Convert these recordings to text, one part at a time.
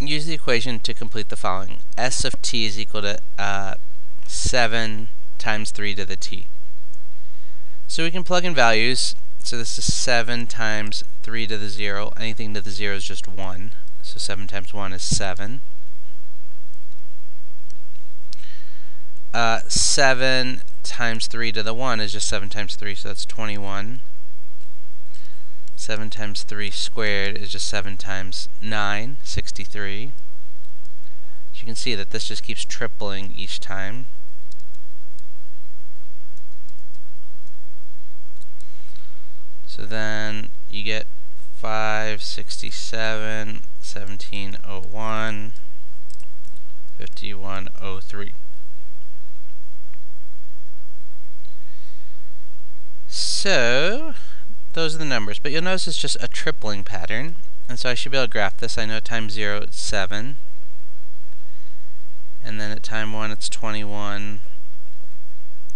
use the equation to complete the following. S of t is equal to 7 times 3 to the t. So we can plug in values. So this is 7 times 3 to the 0. Anything to the 0 is just 1. So 7 times 1 is 7. 7 times 3 to the 1 is just 7 times 3, so that's 21. 7 times 3 squared is just 7 times 9, 63. As you can see that this just keeps tripling each time. So then you get 567, 1701, 5103. So those are the numbers, but you'll notice it's just a tripling pattern, and so I should be able to graph this. I know time 0 it's 7, and then at time 1 it's 21,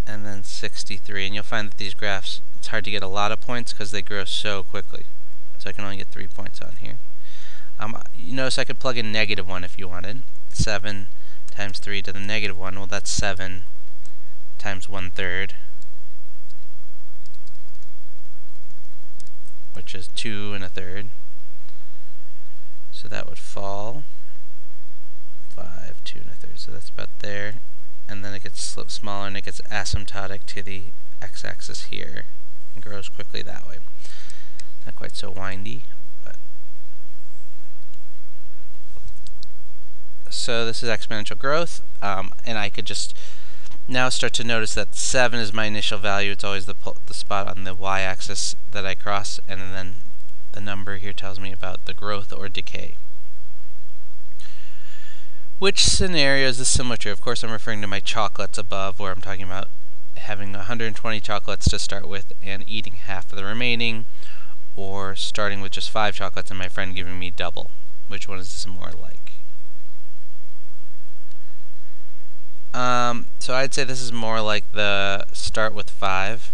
and then 63, and you'll find that these graphs, it's hard to get a lot of points because they grow so quickly, so I can only get 3 points on here. You notice I could plug in -1 if you wanted. 7 times 3 to the -1, well that's 7 times 1/3, which is 2 1/3. So that would fall 5, 2 1/3. So that's about there. And then it gets smaller and it gets asymptotic to the x-axis here and grows quickly that way. Not quite so windy, but so this is exponential growth, and I could just now start to notice that 7 is my initial value. It's always the spot on the y-axis that I cross, and then the number here tells me about the growth or decay. Which scenario is this similar to? Of course, I'm referring to my chocolates above, where I'm talking about having 120 chocolates to start with and eating half of the remaining, or starting with just 5 chocolates and my friend giving me double. Which one is this more like? So I'd say this is more like the start with 5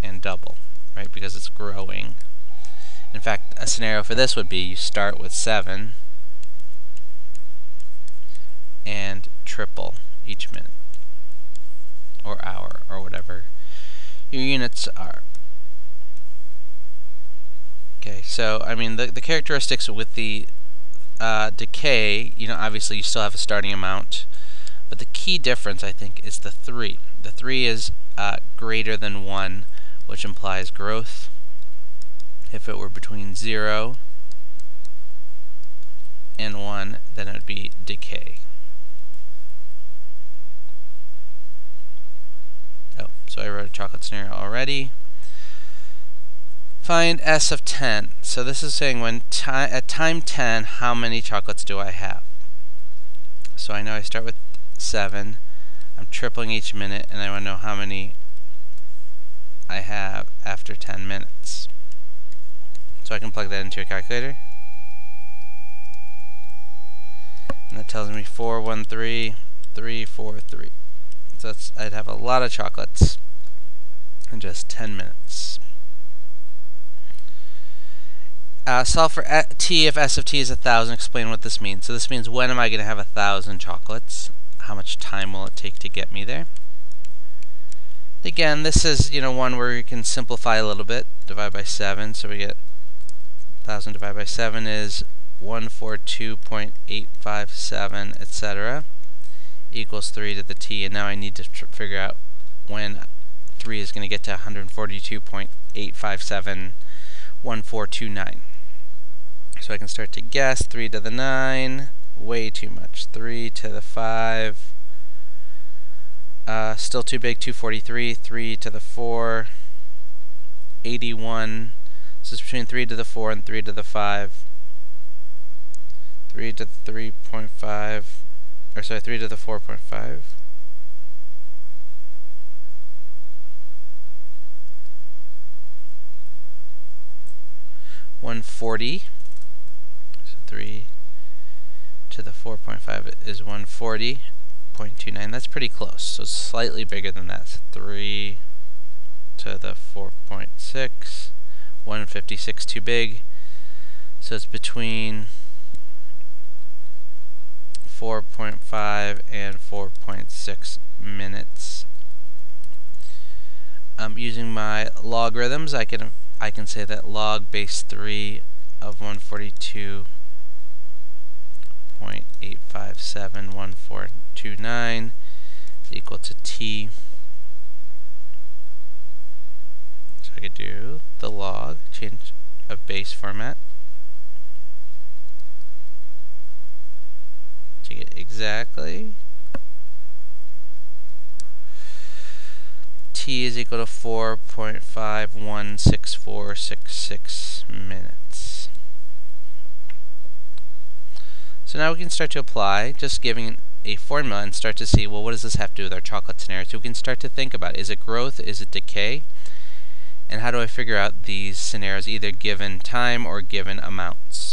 and double, right? Because it's growing. In fact, a scenario for this would be you start with 7 and triple each minute or hour or whatever your units are. Okay, so I mean the characteristics with the decay, you know, obviously you still have a starting amount, but the key difference, I think, is the 3. The 3 is greater than 1, which implies growth. If it were between 0 and 1, then it would be decay. Oh, so I wrote a chocolate scenario already. Find S of 10. So this is saying when at time 10, how many chocolates do I have? So I know I start with 7. I'm tripling each minute, and I want to know how many I have after 10 minutes. So I can plug that into a calculator. And that tells me 413, 343. So I'd have a lot of chocolates in just 10 minutes. Solve for t if S of t is 1,000. Explain what this means. So this means when am I going to have 1,000 chocolates? How much time will it take to get me there? Again, this is, you know, one where you can simplify a little bit. Divide by 7, so we get 1,000 divided by 7 is 142.857, etc. equals 3 to the t. And now I need to figure out when 3 is going to get to 142.8571429. So I can start to guess. 3 to the 9, way too much. 3 to the 5, still too big, 243. 3 to the 4, 81. So it's between 3 to the 4 and 3 to the 5. 3 to the 3.5, or sorry, 3 to the 4.5. $140. So 3 to the 4.5 is 140.29. That's pretty close. So it's slightly bigger than that. So 3 to the 4.6. 156 too big. So it's between 4.5 and 4.6 minutes. Using my logarithms, I can say that log base 3 of 142.8571429 is equal to t. So I could do the log, change of base format to get exactly. T is equal to 4.516466 minutes. So now we can start to apply, just giving a formula, and start to see, well, what does this have to do with our chocolate scenario? So we can start to think about, is it growth, is it decay? And how do I figure out these scenarios, either given time or given amounts?